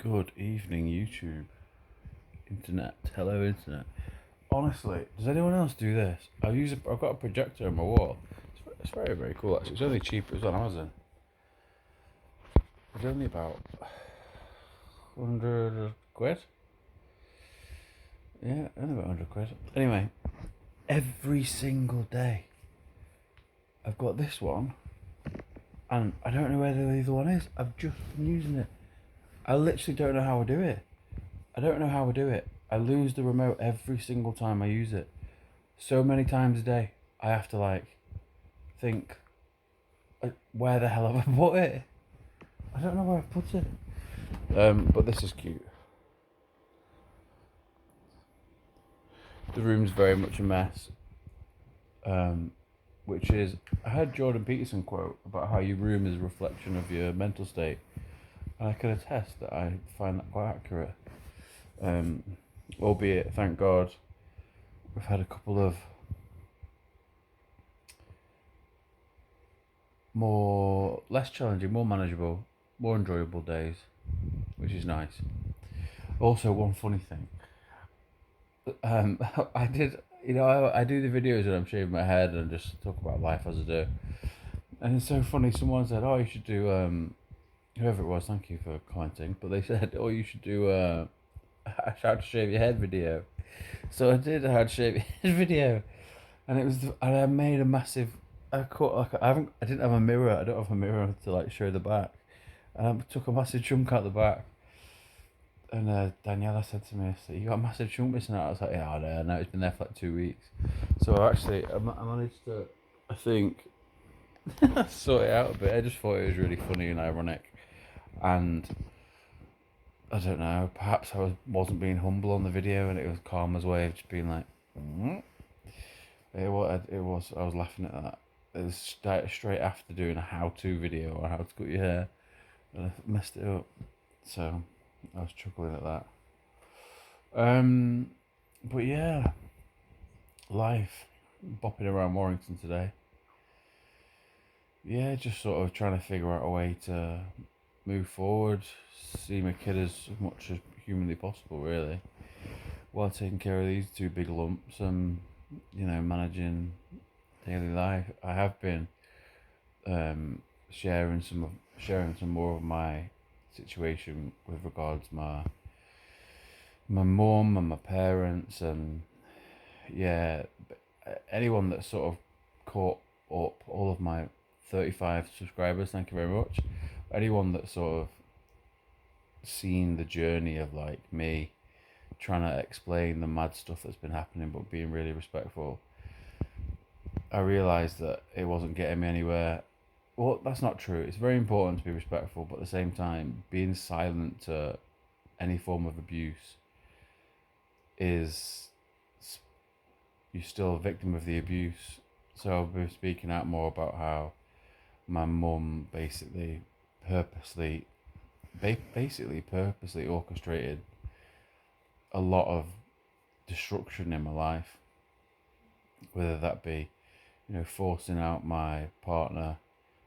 Good evening, YouTube, internet, hello, internet. Honestly, does anyone else do this? I've got a projector on my wall. It's very, very cool actually. It's only cheap. It was on Amazon. It's only about 100 quid. Yeah, only about 100 quid. Anyway, every single day, I've got this one, and I don't know where the other one is. I've just been using it. I literally don't know how I do it. I don't know how I do it. I lose the remote every single time I use it. So many times a day, I have to think, where the hell have I put it? I don't know where I've put it. But this is cute. The room's very much a mess. Which is, I heard Jordan Peterson quote about how your room is a reflection of your mental state, and I can attest that I find that quite accurate. Albeit, thank God, we've had a couple of less challenging, more manageable, more enjoyable days, which is nice. Also, one funny thing. I did, I do the videos and I'm shaving my head and just talk about life as I do. And it's so funny. Someone said, "Oh, you should do whoever it was. Thank you for commenting." But they said, "Oh, you should do how to shave your head video." So I did a how to shave your head video, and and I made a massive. I didn't have a mirror. I don't have a mirror to show the back, and I took a massive chunk out the back. And Daniela said to me, "You got a massive chunk missing out." I was like, "Yeah, I know. It's been there for 2 weeks." So I managed to, I think, sort it out a bit. I just thought it was really funny and ironic, and I don't know. Perhaps wasn't being humble on the video, and it was Karma's way of just being like, It was. It was. I was laughing at that. It was straight after doing a how-to video on how to cut your hair, and I messed it up. So I was chuckling at that. But yeah, life, bopping around Warrington today. Yeah, just sort of trying to figure out a way to move forward, see my kid as much as humanly possible, really, while taking care of these two big lumps and managing daily life. I have been sharing some more of my situation with regards to my mum and my parents, and yeah, anyone that sort of caught up, all of my 35 subscribers, thank you very much. Anyone that sort of seen the journey of me trying to explain the mad stuff that's been happening but being really respectful, I realised that it wasn't getting me anywhere. Well, that's not true. It's very important to be respectful, but at the same time, being silent to any form of abuse is, you're still a victim of the abuse. So I'll be speaking out more about how my mum basically purposely orchestrated a lot of destruction in my life, whether that be forcing out my partner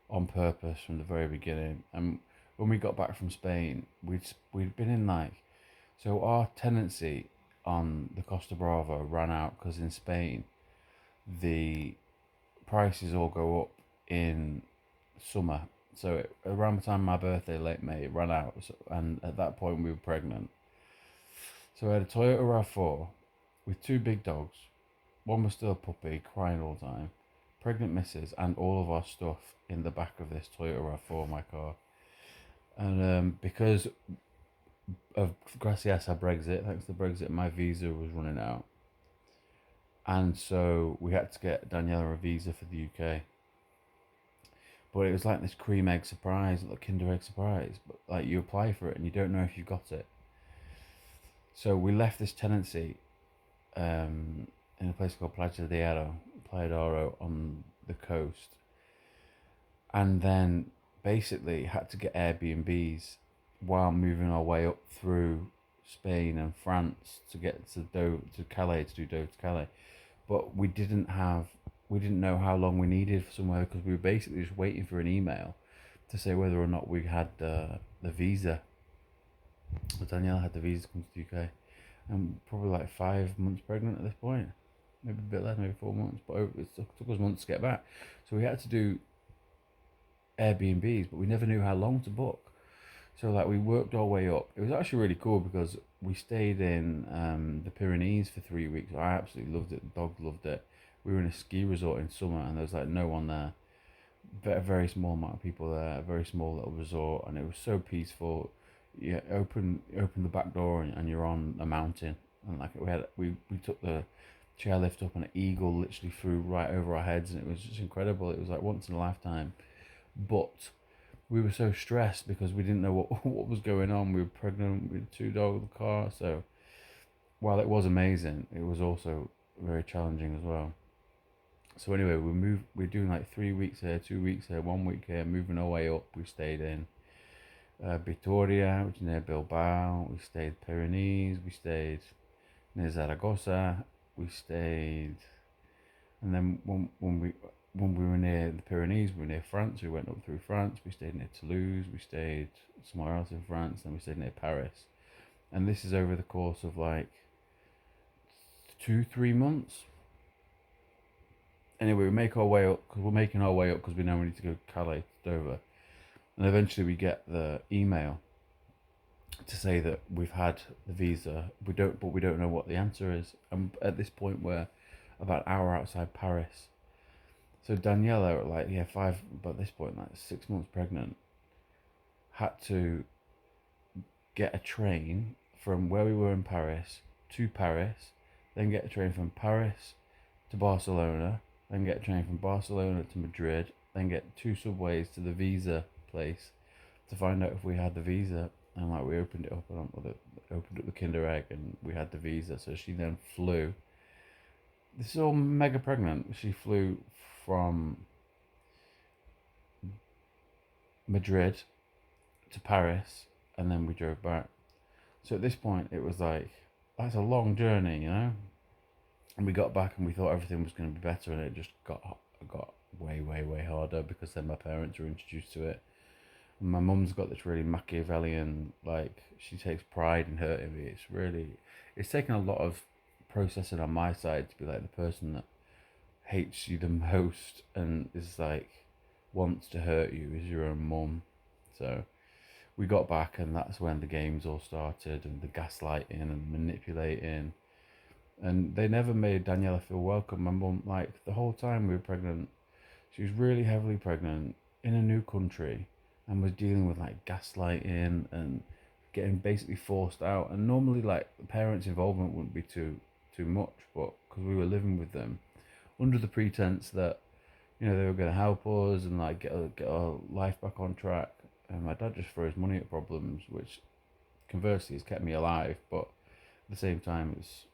on purpose from the very beginning. And when we got back from Spain, we'd been in so our tenancy on the Costa Brava ran out because in Spain the prices all go up in summer. So around the time of my birthday, late May, it ran out, and at that point we were pregnant. So I had a Toyota RAV4 with two big dogs. One was still a puppy, crying all the time. Pregnant missus, and all of our stuff in the back of this Toyota RAV4, my car. And because of gracias a Brexit, thanks to Brexit, my visa was running out. And so we had to get Daniela a visa for the UK. But it was like this cream egg surprise, like Kinder Egg surprise. But you apply for it and you don't know if you got it. So we left this tenancy in a place called Playa d'Oro on the coast, and then basically had to get Airbnbs while moving our way up through Spain and France to get to Calais, to do Dover to Calais. But we didn't know how long we needed for somewhere, because we were basically just waiting for an email to say whether or not we had the visa. But Danielle had the visa to come to the UK. And probably like 5 months pregnant at this point. Maybe a bit less, maybe 4 months. But it took us months to get back. So we had to do Airbnbs, but we never knew how long to book. So like we worked our way up. It was actually really cool because we stayed in the Pyrenees for 3 weeks. I absolutely loved it. The dogs loved it. We were in a ski resort in summer, and there was like no one there. A very small amount of people there. A very small little resort, and it was so peaceful. You open the back door, and you're on a mountain. And like we took the chairlift up, and an eagle literally flew right over our heads, and it was just incredible. It was like once in a lifetime. But we were so stressed because we didn't know what was going on. We were pregnant with two dogs in the car. So while it was amazing, it was also very challenging as well. So anyway, we're doing like 3 weeks here, 2 weeks here, 1 week here, moving our way up. We stayed in Vitoria, which is near Bilbao. We stayed Pyrenees. We stayed near Zaragoza. We stayed, and then when we were near the Pyrenees, we were near France. We went up through France. We stayed near Toulouse. We stayed somewhere else in France. Then we stayed near Paris. And this is over the course of like 2-3 months. Anyway, we make our way up because we're making our way up because we know we need to go Calais to Dover, and eventually we get the email to say that we've had the visa. We don't know what the answer is. And at this point, we're about an hour outside Paris. So Daniela, like but at this point, like 6 months pregnant, had to get a train from where we were in Paris to Paris, then get a train from Paris to Barcelona, then get a train from Barcelona to Madrid, then get 2 subways to the visa place to find out if we had the visa. And like we opened it up and opened up the Kinder Egg, and we had the visa. So she then flew. This is all mega pregnant. She flew from Madrid to Paris, and then we drove back. So at this point, it was like, that's a long journey, you know. And we got back, and we thought everything was going to be better, and it just got way harder because then my parents were introduced to it. And my mum's got this really Machiavellian, like she takes pride in hurting me. It's taken a lot of processing on my side to be like the person that hates you the most and is like wants to hurt you is your own mum. So we got back, and that's when the games all started, and the gaslighting and manipulating. And they never made Daniela feel welcome. My mum, like the whole time we were pregnant, she was really heavily pregnant in a new country and was dealing with like gaslighting and getting basically forced out. And normally, like the parents' involvement wouldn't be too much, but because we were living with them under the pretense that they were going to help us and like get our life back on track. And my dad just throws money at problems, which conversely has kept me alive. But at the same time, it's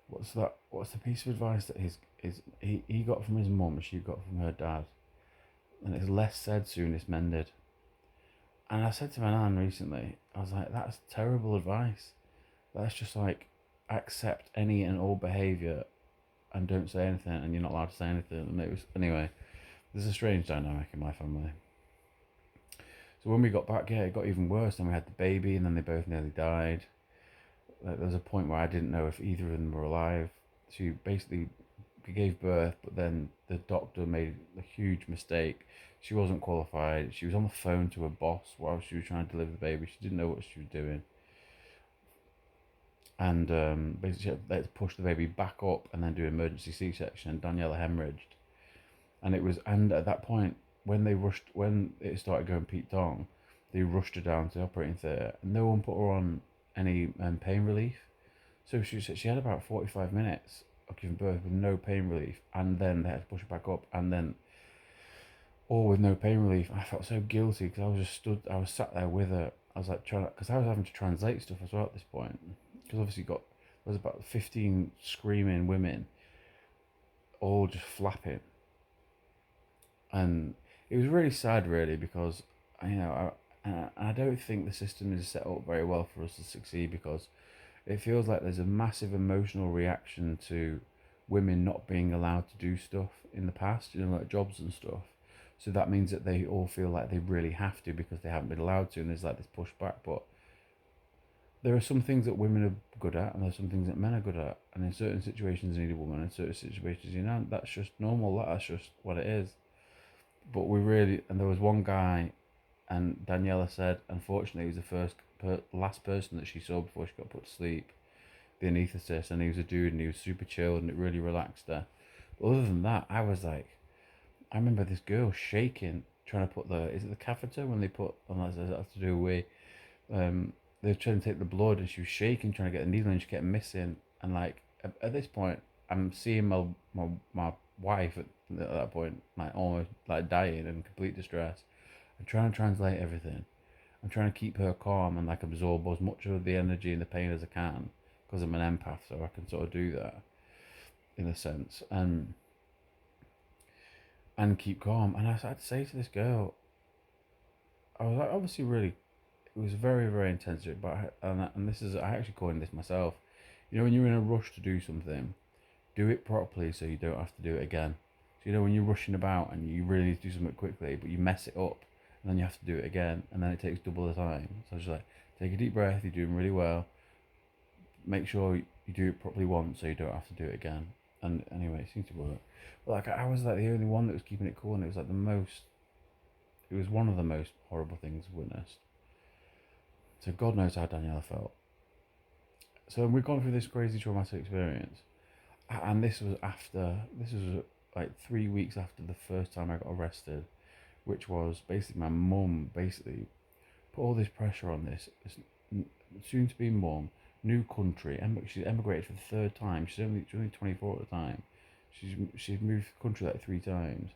what's the piece of advice that he got from his mum and she got from her dad? And it's less said, soonest mended. And I said to my nan recently, I was like, that's terrible advice. That's just like accept any and all behaviour and don't say anything, and you're not allowed to say anything. And anyway, there's a strange dynamic in my family. So when we got back, it got even worse. Then we had the baby, and then they both nearly died. Like, there was a point where I didn't know if either of them were alive. She basically gave birth, but then the doctor made a huge mistake. She wasn't qualified. She was on the phone to her boss while she was trying to deliver the baby. She didn't know what she was doing. And basically they had to push the baby back up and then do emergency C-section, and Daniela hemorrhaged. And at that point, when it started going Pete Tong, they rushed her down to the operating theatre, and no one put her on any pain relief. So she had about 45 minutes of giving birth with no pain relief, and then they had to push her back up, and then all with no pain relief. I felt so guilty because I was sat there with her. I was like because I was having to translate stuff as well at this point, because obviously there was about 15 screaming women, all just flapping, and it was really sad, really, because I don't think the system is set up very well for us to succeed, because it feels like there's a massive emotional reaction to women not being allowed to do stuff in the past, like jobs and stuff. So that means that they all feel like they really have to because they haven't been allowed to, and there's like this pushback. But there are some things that women are good at, and there's some things that men are good at. And in certain situations, you need a woman. In certain situations, that's just normal. That's just what it is. But and there was one guy, and Daniela said, unfortunately, he was the last person that she saw before she got put to sleep, the anaesthetist, and he was a dude, and he was super chilled, and it really relaxed her. But other than that, I was like, I remember this girl shaking, trying to put is it the catheter when they put, unless it has to do with, they were trying to take the blood, and she was shaking, trying to get the needle, and she kept missing. And like, at this point, I'm seeing my wife at that point, like almost like dying in complete distress. I'm trying to translate everything. I'm trying to keep her calm and like absorb as much of the energy and the pain as I can because I'm an empath, so I can sort of do that in a sense and keep calm. And I had to say to this girl, I was like, obviously really, it was very very intense. But and this is I actually coined this myself. You know, when you're in a rush to do something, do it properly so you don't have to do it again. So you know when you're rushing about and you really need to do something quickly, but you mess it up, and then you have to do it again, and then it takes double the time. So I was just like, take a deep breath. You're doing really well. Make sure you do it properly once, so you don't have to do it again. And anyway, it seemed to work. But like I was like the only one that was keeping it cool, and it was like it was one of the most horrible things I've witnessed. So God knows how Daniela felt. So we've gone through this crazy traumatic experience, and this was like 3 weeks after the first time I got arrested, which was basically my mum basically put all this pressure on this soon to be mum, new country. She's emigrated for the third time. She's only 24 at the time. She's moved the country like 3 times.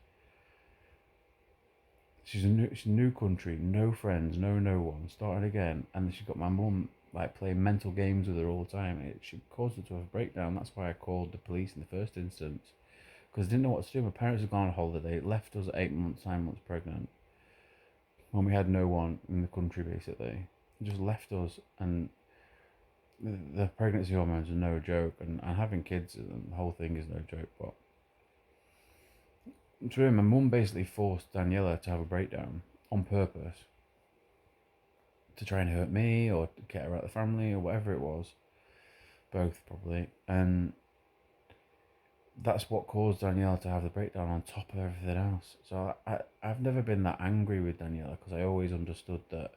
She's a new country, no friends, no one. Starting again, and she got my mum like playing mental games with her all the time. She caused her to have a breakdown. That's why I called the police in the first instance, because I didn't know what to do. My parents had gone on holiday, left us at 8 months, 9 months pregnant, when we had no one in the country basically. Just left us, and the pregnancy hormones are no joke, and having kids and the whole thing is no joke. But true, my mum basically forced Daniela to have a breakdown on purpose to try and hurt me or to get her out of the family or whatever it was. Both probably. And that's what caused Daniela to have the breakdown on top of everything else. So I've never been that angry with Daniela because I always understood that,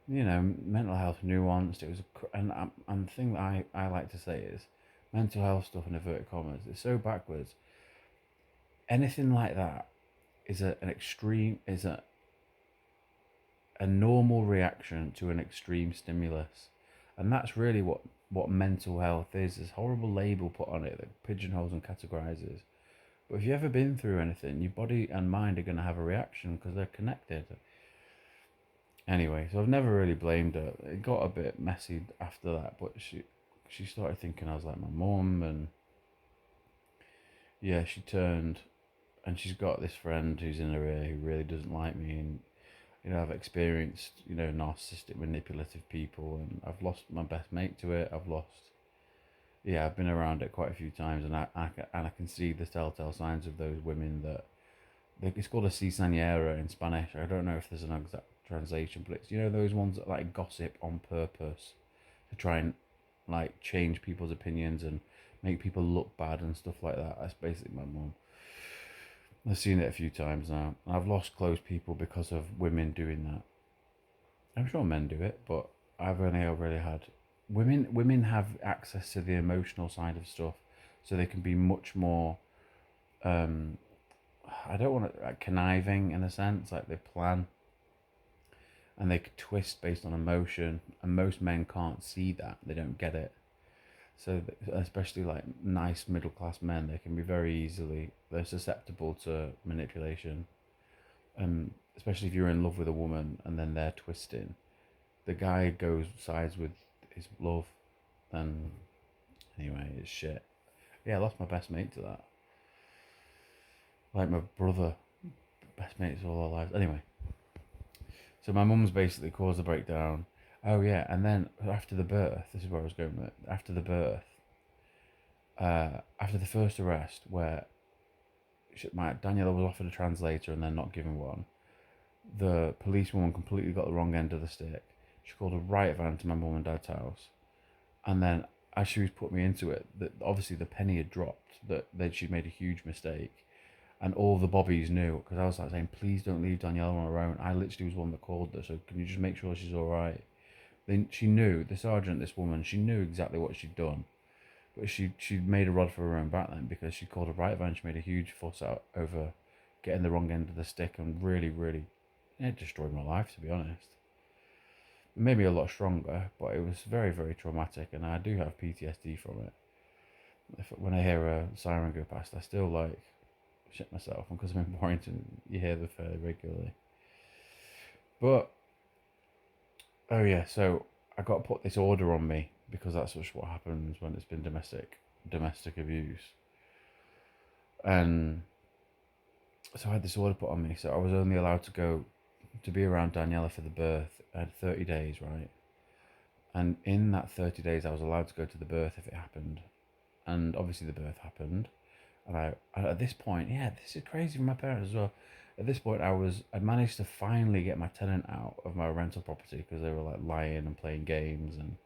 mental health nuanced. It was and the thing that I like to say is mental health stuff in inverted commas. It's so backwards. Anything like that is a normal reaction to an extreme stimulus, and that's really what mental health is. This horrible label put on it that pigeonholes and categorizes. But if you've ever been through anything, your body and mind are going to have a reaction because they're connected. Anyway, so I've never really blamed her. It got a bit messy after that, but she started thinking I was like my mum, and yeah, she turned, and she's got this friend who's in her ear who really doesn't like me, and I've experienced narcissistic, manipulative people, and I've lost my best mate to it. I've been around it quite a few times, and I can see the telltale signs of those women that it's called a cizañera in Spanish. I don't know if there's an exact translation, but it's those ones that like gossip on purpose to try and like change people's opinions and make people look bad and stuff like that. That's basically my mum. I've seen it a few times now. I've lost close people because of women doing that. I'm sure men do it, but I've only really had women. Women have access to the emotional side of stuff, so they can be much more. I don't want to conniving in a sense, like they plan, and they could twist based on emotion, and most men can't see that. They don't get it. So especially like nice middle class men, they can be they're susceptible to manipulation. Especially if you're in love with a woman and then they're twisting, the guy sides with his love. And anyway, it's shit. Yeah, I lost my best mate to that. Like my brother, best mates all our lives. Anyway, so my mum's basically caused the breakdown. Oh yeah, and then after the birth, this is where I was going with it. After the birth, after the first arrest, where my Daniela was offered a translator and then not given one. The policewoman completely got the wrong end of the stick. She called a riot van to my mum and dad's house, and then as she was putting me into it, that obviously the penny had dropped. That she'd made a huge mistake, and all the bobbies knew because I was like saying, "Please don't leave Daniela on her own." I literally was one that called her, so can you just make sure she's all right? Then she knew the sergeant, this woman. She knew exactly what she'd done, but she made a rod for her own back then because she called a riot van. She made a huge fuss out over getting the wrong end of the stick and really, really, it destroyed my life, to be honest. It made me a lot stronger, but it was very, very traumatic, and I do have PTSD from it. When I hear a siren go past, I still like shit myself, and because I'm in Warrington, you hear them fairly regularly. But oh yeah, so I got to put this order on me because that's just what happens when it's been domestic abuse, and so I had this order put on me. So I was only allowed to be around Daniela for the birth. I had 30 days, right? And in that 30 days, I was allowed to go to the birth if it happened. And obviously, the birth happened. And at this point, yeah, this is crazy for my parents as well. At this point, I managed to finally get my tenant out of my rental property because they were like lying and playing games, and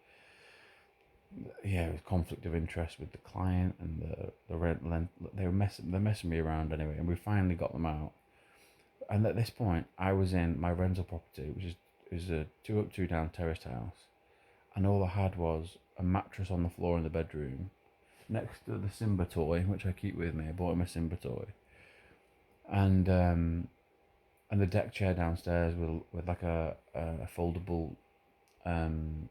yeah, it was conflict of interest with the client and the rent. They're messing me around anyway, and we finally got them out. And at this point, I was in my rental property, which is a 2 up, 2 down terraced house, and all I had was a mattress on the floor in the bedroom, next to the Simba toy, which I keep with me. I bought him a Simba toy, and the deck chair downstairs with like a foldable um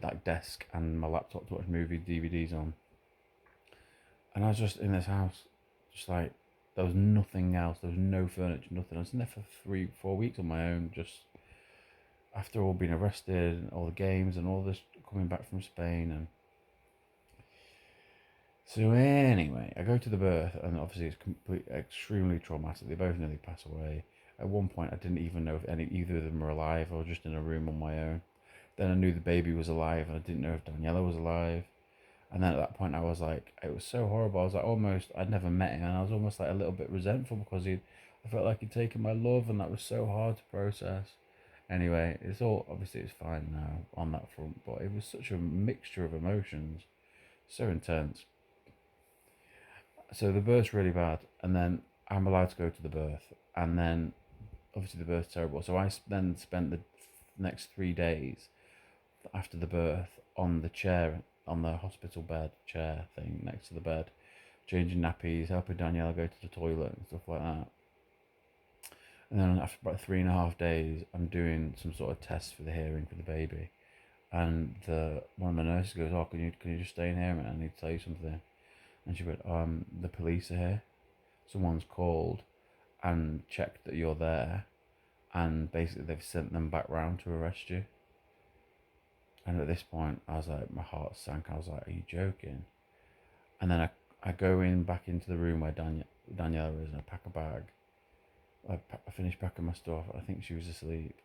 like desk and my laptop to watch movie DVDs on. And I was just in this house, just like there was nothing else. There was no furniture, nothing. I was in there for 3, 4 weeks on my own, just after all being arrested and all the games and all this coming back from Spain. And so anyway, I go to the birth, and obviously it's extremely traumatic. They both nearly pass away. At one point, I didn't even know if either of them were alive or just in a room on my own. Then I knew the baby was alive, and I didn't know if Daniela was alive. And then at that point, I was like, it was so horrible. I was like, I'd never met him, and I was almost like a little bit resentful because I felt like he'd taken my love, and that was so hard to process. Anyway, obviously it's fine now on that front, but it was such a mixture of emotions, so intense. So the birth's really bad, and then I'm allowed to go to the birth, and then obviously the birth's terrible. So I then spent the next 3 days after the birth on the chair, on the hospital bed chair thing next to the bed, changing nappies, helping Daniela go to the toilet and stuff like that. And then after about 3.5 days, I'm doing some sort of test for the hearing for the baby, and one of the nurses goes, "Oh, can you just stay in here a minute? I need to tell you something." And she went, "The police are here. Someone's called and checked that you're there, and basically they've sent them back round to arrest you." And at this point, I was like, my heart sank. I was like, "Are you joking?" And then I go back into the room where Daniela is, and I pack a bag. I finished packing my stuff. I think she was asleep.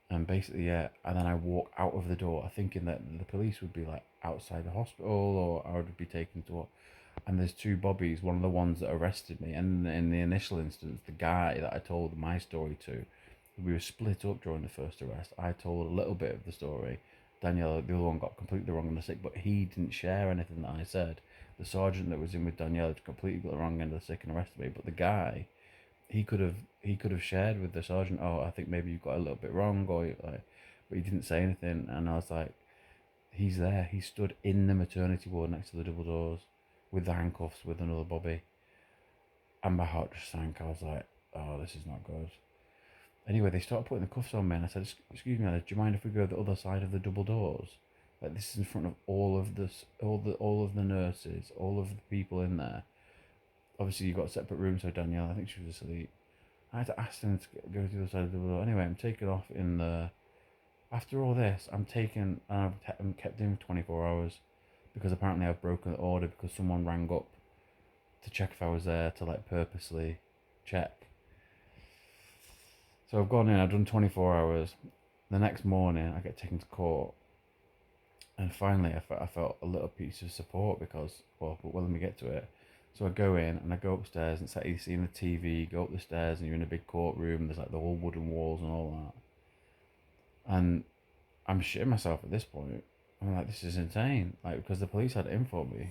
And basically, yeah. And then I walk out of the door, thinking that the police would be like outside the hospital, or I would be taken to. And there's 2 Bobbies. One of the ones that arrested me, and in the initial instance, the guy that I told my story to, we were split up during the first arrest. I told a little bit of the story. Daniela, the other one, got completely wrong on the stick, but he didn't share anything that I said. The sergeant that was in with Daniela completely got the wrong end of the stick and arrested me. But the guy, he could have shared with the sergeant, "Oh, I think maybe you got a little bit wrong," or like, but he didn't say anything. And I was like, he's there. He stood in the maternity ward next to the double doors with the handcuffs with another Bobby, and my heart just sank. I was like, "Oh, this is not good." Anyway, they started putting the cuffs on me, and I said, "Excuse me, do you mind if we go the other side of the double doors? Like, this is in front of all of the nurses, all of the people in there. Obviously, you got separate rooms." So Danielle, I think she was asleep. I had to ask them to go to the other side of the double door. Anyway, I'm taken off in the. After all this, I'm taken, and I'm kept in for 24 hours because apparently I've broken the order because someone rang up to check if I was there to like purposely check. So I've gone in, I've done 24 hours. The next morning, I get taken to court. And finally, I felt a little piece of support because, well, let me get to it. So I go in and I go upstairs, and it's like you see in the TV, you go up the stairs and you're in a big courtroom, there's like the whole wooden walls and all that. And I'm shitting myself at this point. I'm like, this is insane. Like, because the police had it in for me.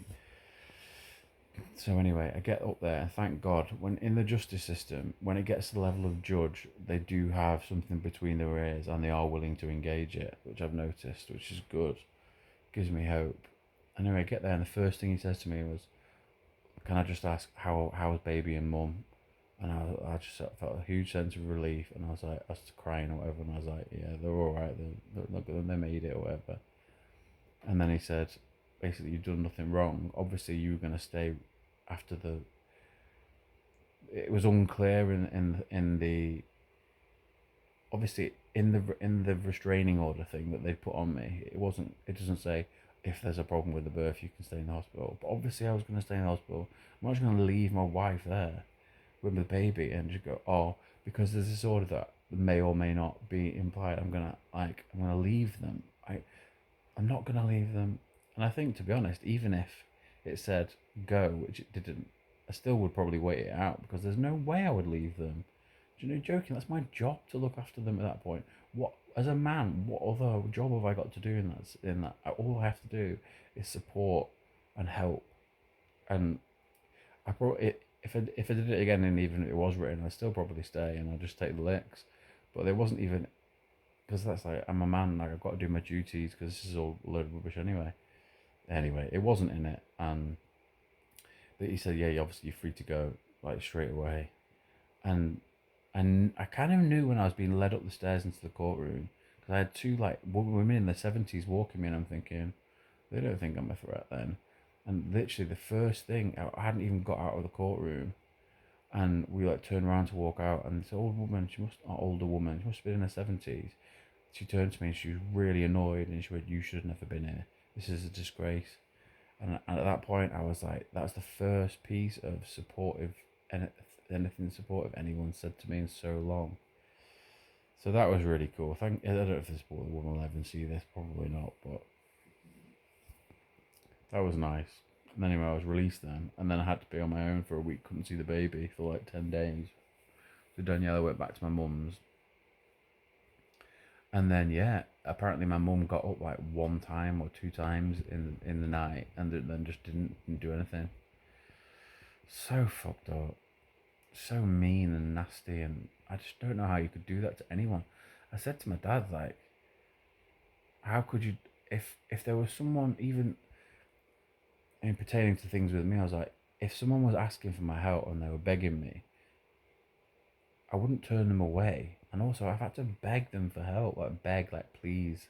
So anyway, I get up there, and thank God, when in the justice system, when it gets to the level of judge, they do have something between their ears, and they are willing to engage it, which I've noticed, which is good. Gives me hope. Anyway, I get there, and the first thing he says to me was, "Can I just ask how's baby and mum?" And I just felt a huge sense of relief, and I was crying or whatever, and I was like, "Yeah, they're all right. They made it or whatever." And then he said, "Basically, you've done nothing wrong. Obviously, you were gonna stay after the." It was unclear in the obviously in the restraining order thing that they put on me. It wasn't. It doesn't say if there's a problem with the birth, you can stay in the hospital. But obviously, I was going to stay in the hospital. I'm not just going to leave my wife there with the baby and just go, oh, because there's this order that may or may not be implied. I'm gonna leave them. I'm not gonna leave them. And I think, to be honest, even if it said go, which it didn't, I still would probably wait it out because there's no way I would leave them. Do you know, joking? That's my job to look after them at that point. What, as a man, what other job have I got to do in that? All I have to do is support and help. And I probably, if I did it again, and even if it was written, I'd still probably stay and I'd just take the licks. But there wasn't even, because that's like, I'm a man, like I've got to do my duties because this is all a load of rubbish anyway. Anyway, it wasn't in it, and but he said, yeah, obviously you're free to go like straight away, and I kind of knew when I was being led up the stairs into the courtroom because I had two like women in their 70s walking me, and I'm thinking they don't think I'm a threat then. And literally the first thing, I hadn't even got out of the courtroom, and we like turned around to walk out, and this old woman, older woman, she must have been in her 70s. She turned to me and she was really annoyed, and she went, "You should have never been here. This is a disgrace." And at that point, I was like, "That's the first piece of supportive, anything supportive anyone said to me in so long." So that was really cool. I don't know if this woman will ever see this, probably not, but that was nice. And anyway, I was released then, and then I had to be on my own for a week. Couldn't see the baby for like 10 days. So Daniela went back to my mum's, and then yeah, apparently my mum got up like one time or two times in the night, and then just didn't do anything. So fucked up, so mean and nasty, and I just don't know how you could do that to anyone. I said to my dad, like, how could you, if there was someone even in pertaining to things with me, I was like, if someone was asking for my help and they were begging me, I wouldn't turn them away. And also, I've had to beg them for help, like beg, like please,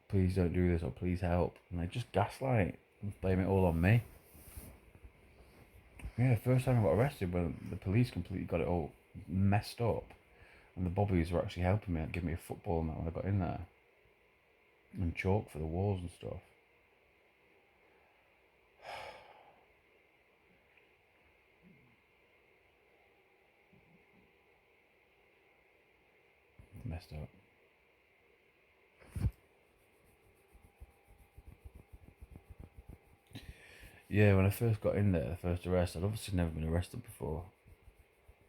please don't do this, or please help, and they just gaslight and blame it all on me. Yeah, the first time I got arrested, when the police completely got it all messed up, and the bobbies were actually helping me, like, give me a football and that when I got in there, and chalk for the walls and stuff. Messed up. Yeah, when I first got in there, the first arrest, I'd obviously never been arrested before.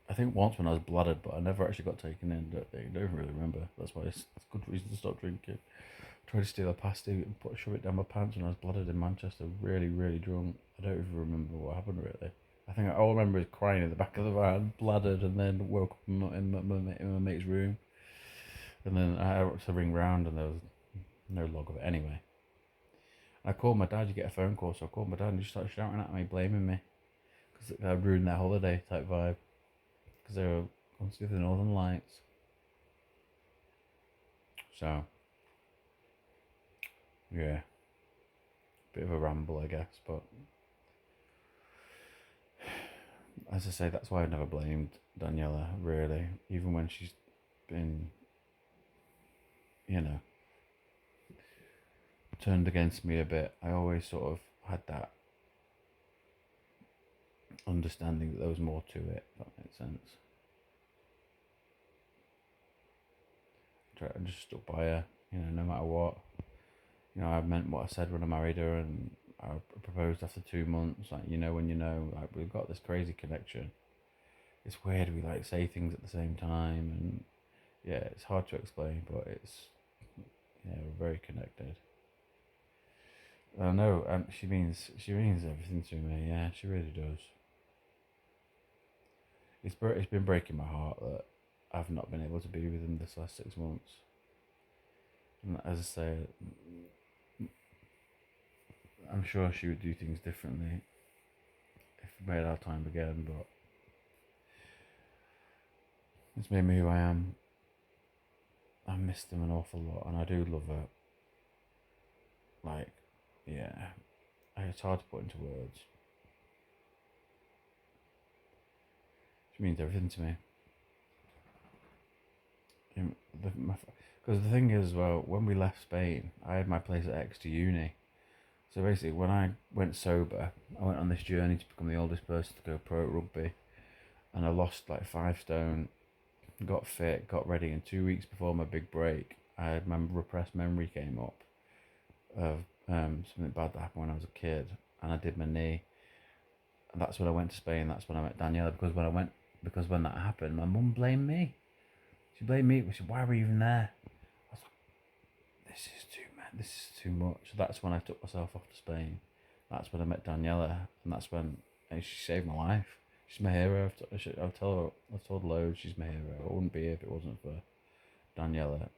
I think once when I was blooded, but I never actually got taken in. Don't really remember. That's why it's a good reason to stop drinking. Tried to steal a pasty and shove it down my pants when I was blooded in Manchester. Really, really drunk. I don't even remember what happened really. I think all I remember is crying in the back of the van, blooded, and then woke up in my mate's room. And then I had to ring round, and there was no log of it anyway. I called my dad. You get a phone call, so I called my dad, and he just started shouting at me, blaming me because I ruined their holiday type vibe because they were going to see the Northern Lights. So yeah, bit of a ramble, I guess, but as I say, that's why I've never blamed Daniela, really, even when she's been, you know, turned against me a bit. I always sort of had that understanding that there was more to it, if that makes sense. I just stuck by her, no matter what. I meant what I said when I married her, and I proposed after 2 months. Like, you know, when you know, like, we've got this crazy connection. It's weird. We like say things at the same time, and yeah, it's hard to explain, but it's, yeah, we're very connected. I know, and she means everything to me. Yeah, she really does. It's been breaking my heart that I've not been able to be with him this last 6 months. And as I say, I'm sure she would do things differently if we made our time again. But it's made me who I am. I miss them an awful lot, and I do love her. Like, yeah, it's hard to put into words. She means everything to me. Because the thing is, well, when we left Spain, I had my place at Exeter Uni. So basically, when I went sober, I went on this journey to become the oldest person to go pro at rugby, and I lost like 5 stone, got fit, got ready, and 2 weeks before my big break, I had my repressed memory came up of something bad that happened when I was a kid, and I did my knee, and that's when I went to Spain. That's when I met Daniela, because when that happened, my mum blamed me. She blamed me. She said, "Why were you even there?" I was like, "This is too man. This is too much." So that's when I took myself off to Spain. That's when I met Daniela, and that's when, and she saved my life. She's my hero. I've told loads. She's my hero. I wouldn't be here if it wasn't for Daniela.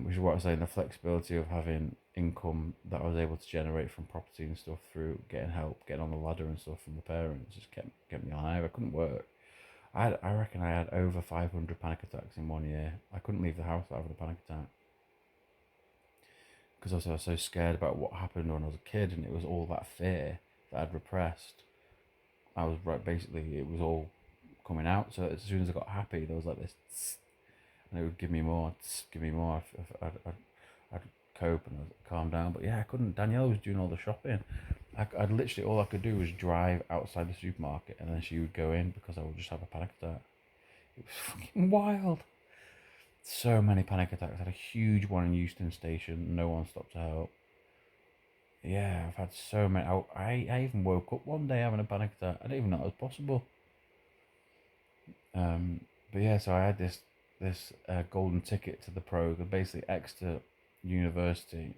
Which is what I was saying. The flexibility of having income that I was able to generate from property and stuff through getting help, getting on the ladder and stuff from my parents, just kept me alive. I couldn't work. I reckon I had over 500 panic attacks in 1 year. I couldn't leave the house without having a panic attack because I was so scared about what happened when I was a kid, and it was all that fear that I'd repressed. I was right. Basically, it was all coming out. So as soon as I got happy, there was like this, tss, and it would give me more, tss, give me more. I'd cope and I'd calm down. But yeah, I couldn't. Danielle was doing all the shopping. I'd literally, all I could do was drive outside the supermarket, and then she would go in because I would just have a panic attack. It was fucking wild. So many panic attacks. I had a huge one in Euston Station. No one stopped to help. Yeah, I've had so many. I even woke up one day having a panic attack. I didn't even know it was possible. But yeah, so I had this golden ticket to the pro. Basically, Exeter University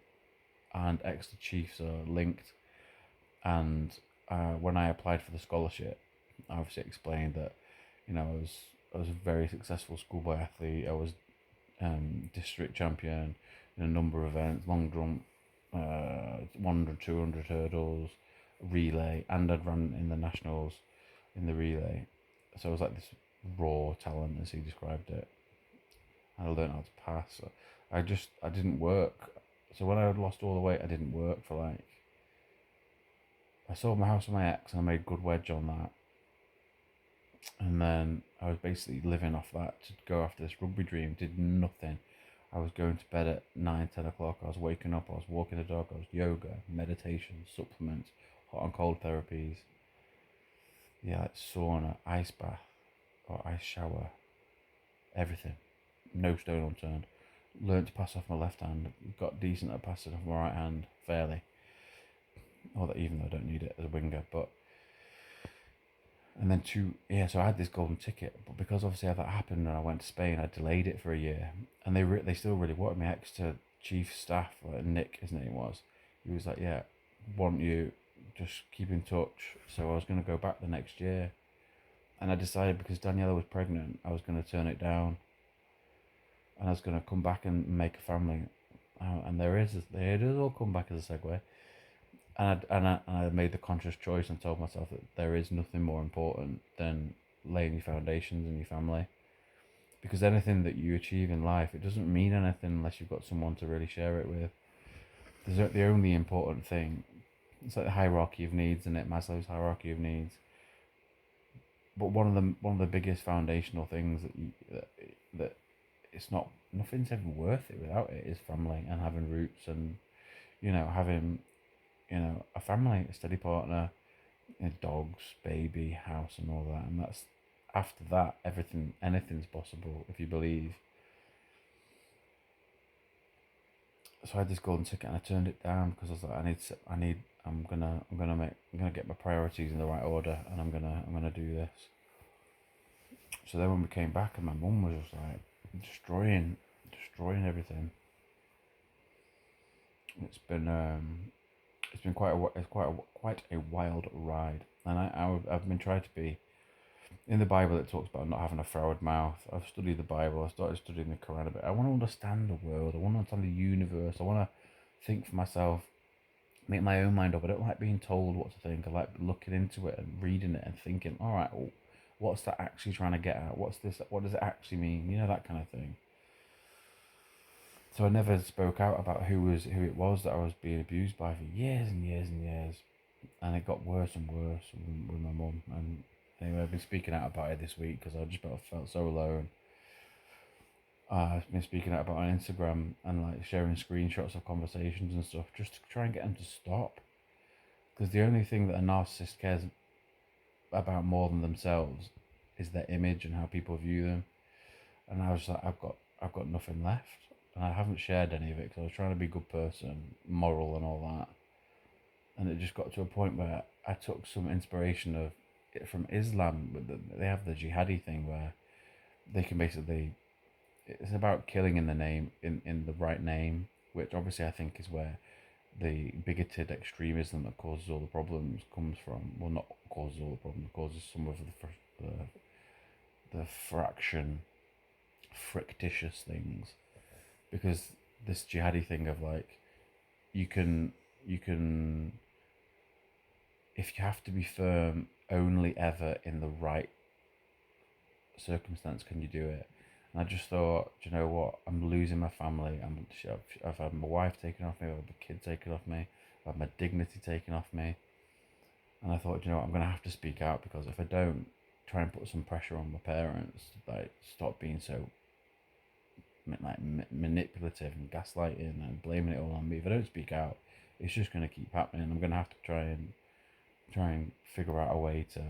and Exeter Chiefs are linked. And when I applied for the scholarship, I obviously explained that, I was a very successful schoolboy athlete. I was district champion in a number of events, long jump, 100, 200 hurdles, relay, and I'd run in the nationals in the relay. So I was like this raw talent, as he described it. And I learned how to pass. So I didn't work. So when I had lost all the weight, I didn't work for like, I sold my house with my ex and I made good wedge on that. And then I was basically living off that to go after this rugby dream. Did nothing. I was going to bed at 9, 10 o'clock. I was waking up. I was walking the dog. I was yoga, meditation, supplements, hot and cold therapies. Yeah, like sauna, ice bath, or ice shower. Everything. No stone unturned. Learned to pass off my left hand. Got decent at passing off my right hand, fairly. Or that, even though I don't need it as a winger, but. And then so I had this golden ticket, but because obviously that happened and I went to Spain, I delayed it for a year, and they still really wanted me. Exeter chief staff, like Nick, his name was, he was like, "Yeah, want you, just keep in touch." So I was going to go back the next year, and I decided because Daniela was pregnant, I was going to turn it down, and I was going to come back and make a family. And there it does all come back as a segue. And I made the conscious choice and told myself that there is nothing more important than laying your foundations in your family. Because anything that you achieve in life, it doesn't mean anything unless you've got someone to really share it with. The only important thing. It's like the hierarchy of needs, isn't it? Maslow's hierarchy of needs. But one of the biggest foundational things that it's not, nothing's ever worth it without it, is family and having roots, and having a family, a steady partner, dogs, baby, house, and all that. And that's, after that, anything's possible if you believe. So I had this golden ticket and I turned it down because I was like, I'm gonna get my priorities in the right order, and I'm gonna do this. So then when we came back, and my mum was just like destroying everything. It's been quite a wild ride, and I've been trying to be. In the Bible, it talks about not having a froward mouth. I've studied the Bible. I started studying the Quran a bit. I want to understand the world. I want to understand the universe. I want to think for myself, make my own mind up. I don't like being told what to think. I like looking into it and reading it and thinking, all right, well, what's that actually trying to get at? What's this? What does it actually mean? You know, that kind of thing. So I never spoke out about who it was that I was being abused by for years and years and years, and it got worse and worse with my mum. And anyway, I've been speaking out about it this week because I just felt so alone. I've been speaking out about it on Instagram and like sharing screenshots of conversations and stuff just to try and get them to stop. Because the only thing that a narcissist cares about more than themselves is their image and how people view them. And I was like, I've got nothing left, and I haven't shared any of it because I was trying to be a good person, moral and all that. And it just got to a point where I took some inspiration of it from Islam. They have the jihadi thing where they can basically, it's about killing in the name, in the right name, which obviously I think is where the bigoted extremism that causes all the problems comes from. Well, not causes all the problems, causes some of the frictitious things, because this jihadi thing of like, you can you can if you have to be firm only ever in the right circumstance can you do it. And I just thought, do you know what, I'm losing my family. I've had my wife taken off me, I've had my kid taken off me, I've had my dignity taken off me. And I thought, you know what, I'm going to have to speak out, because if I don't try and put some pressure on my parents to like stop being so like manipulative and gaslighting and blaming it all on me, if I don't speak out, it's just going to keep happening. I'm going to have to try and figure out a way to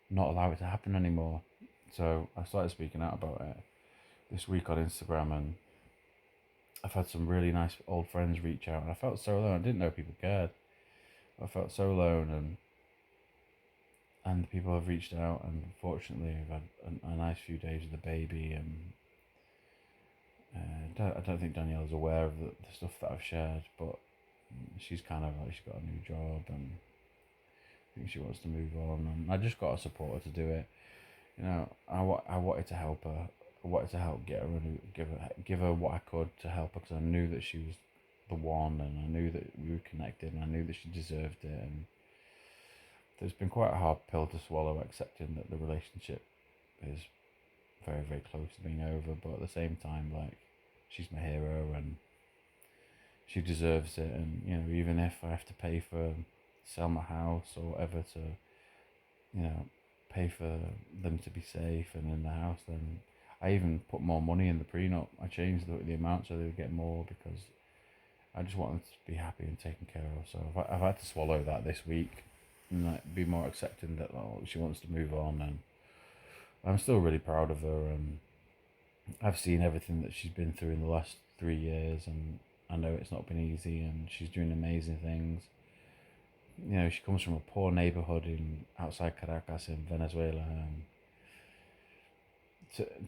not allow it to happen anymore. So I started speaking out about it this week on Instagram, and I've had some really nice old friends reach out, and I felt so alone. I didn't know people cared. I felt so alone, and people have reached out, and fortunately I've had a nice few days with the baby, and I don't think Danielle's aware of the stuff that I've shared, but she's kind of like, she's got a new job, and I think she wants to move on, and I just got to support her to do it. You know, I wanted to help her. I wanted to help get her give her what I could to help her, because I knew that she was the one, and I knew that we were connected, and I knew that she deserved it. And it's been quite a hard pill to swallow, accepting that the relationship is very, very close to being over. But at the same time, like, she's my hero, and she deserves it. And you know, even if I have to pay for sell my house or whatever to, you know, pay for them to be safe and in the house, then I even put more money in the prenup. I changed the amount so they would get more, because I just want them to be happy and taken care of. So I've had to swallow that this week, and like, be more accepting that, oh, she wants to move on, and I'm still really proud of her. And I've seen everything that she's been through in the last 3 years, and I know it's not been easy, and she's doing amazing things. You know, she comes from a poor neighborhood in outside Caracas in Venezuela, and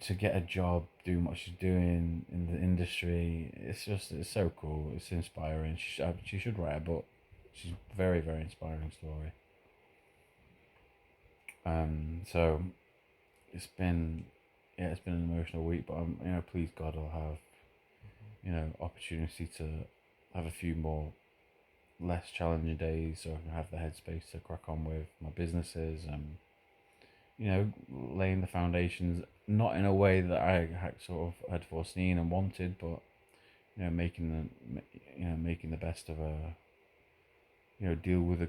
to get a job doing what she's doing in the industry, it's so cool. It's inspiring. She should write a book. She's a very, very inspiring story. So it's been, yeah, it's been an emotional week, but I'm, you know, please God, I'll have, you know, opportunity to have a few more less challenging days, so I can have the headspace to crack on with my businesses, and you know, laying the foundations, not in a way that I had sort of had foreseen and wanted, but you know, making the best of a, you know, deal with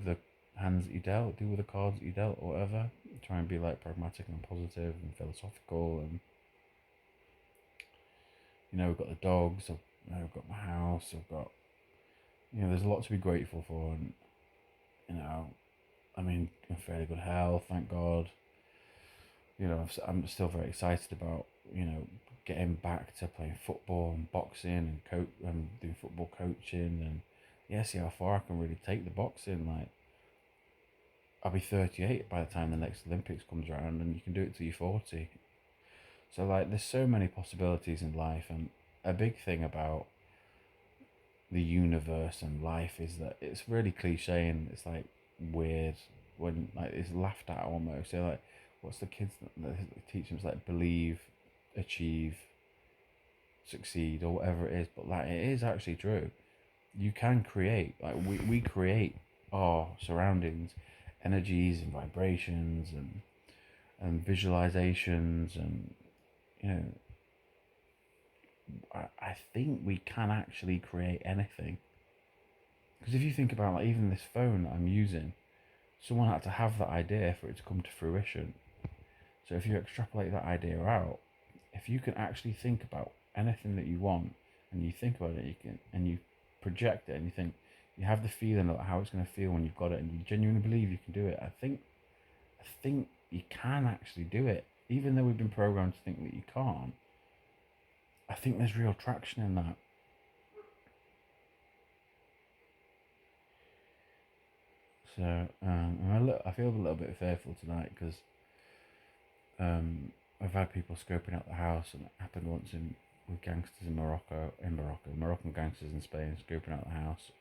the hands that you dealt, deal with the cards that you dealt, or whatever. Try and be like pragmatic and positive and philosophical, and you know, we've got the dogs, I've got my house, I've got, you know, there's a lot to be grateful for, and you know, I mean, in fairly good health, thank God. You know, I'm still very excited about, you know, getting back to playing football and boxing and doing football coaching, and yeah, see how far I can really take the boxing. Like, I'll be 38 by the time the next Olympics comes around, and you can do it till you're 40. So like, there's so many possibilities in life, and a big thing about the universe and life is that it's really cliche and it's like weird when like it's laughed at almost. They're like, what's the kids that teach them? It's like believe, achieve, succeed, or whatever it is. But like, it is actually true. You can create, like we create our surroundings, energies and vibrations and visualizations, and you know, I think we can actually create anything. Because if you think about, like, even this phone that I'm using, someone had to have that idea for it to come to fruition. So if you extrapolate that idea out, if you can actually think about anything that you want, and you think about it, you can, and you project it, and you think, you have the feeling of how it's going to feel when you've got it, and you genuinely believe you can do it. I think you can actually do it, even though we've been programmed to think that you can't. I think there's real traction in that. So I feel a little bit fearful tonight because I've had people scoping out the house, and it happened once with gangsters in Moroccan gangsters in Spain scoping out the house,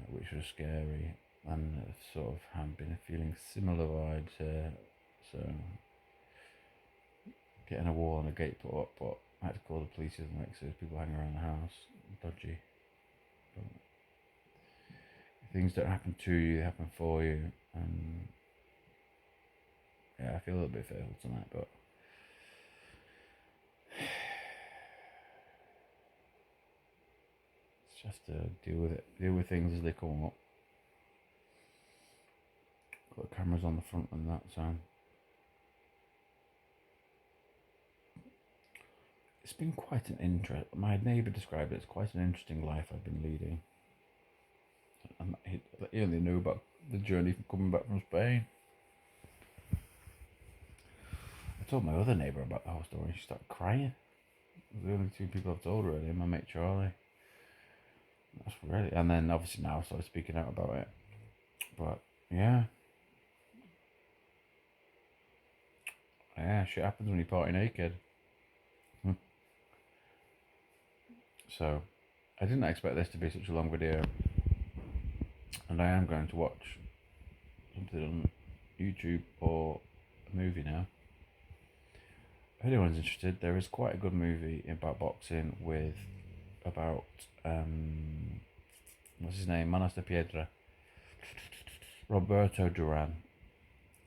which was scary, and sort of have been feeling similar vibes here. So getting a wall and a gate put up, but I had to call the police and like, so there's people hanging around the house, dodgy. But things don't happen to you, they happen for you, and yeah, I feel a little bit fearful tonight, but just to deal with things as they come up. Got cameras on the front and that, so it's been quite an interest. My neighbour described it as quite an interesting life I've been leading, and he only knew about the journey from coming back from Spain. I told my other neighbour about the whole story, and she started crying. The only two people I've told, really, my mate Charlie. That's really, and then obviously now I started speaking out about it. But yeah, shit happens when you party naked. So I didn't expect this to be such a long video, and I am going to watch something on YouTube or a movie now. If anyone's interested, there is quite a good movie about boxing about what's his name, Manos de Piedra, Roberto Duran,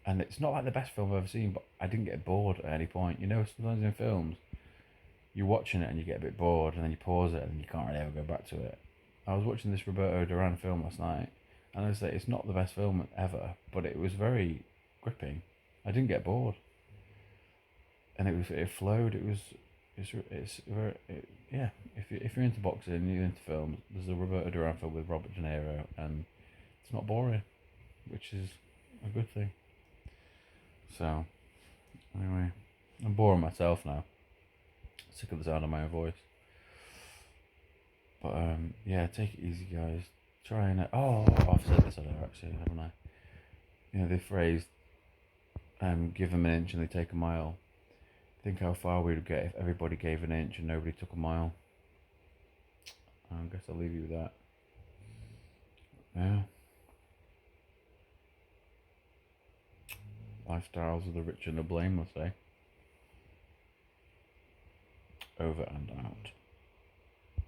and it's not like the best film I've ever seen, but I didn't get bored at any point. You know, sometimes in films you're watching it and you get a bit bored, and then you pause it and you can't really ever go back to it. I was watching this Roberto Duran film last night, and I say it's not the best film ever, but it was very gripping. I didn't get bored, and it flowed. It's very yeah. If you're into boxing and you're into films, there's a Roberto Duran film with Robert De Niro, and it's not boring, which is a good thing. So anyway, I'm boring myself now. Sick of the sound of my own voice. But yeah, take it easy, guys. Try and I've said this earlier actually, haven't I? You know the phrase, give them an inch and they take a mile. Think how far we would get if everybody gave an inch and nobody took a mile. I guess I'll leave you with that. Yeah. Lifestyles of the rich and the blameless, eh? Over and out.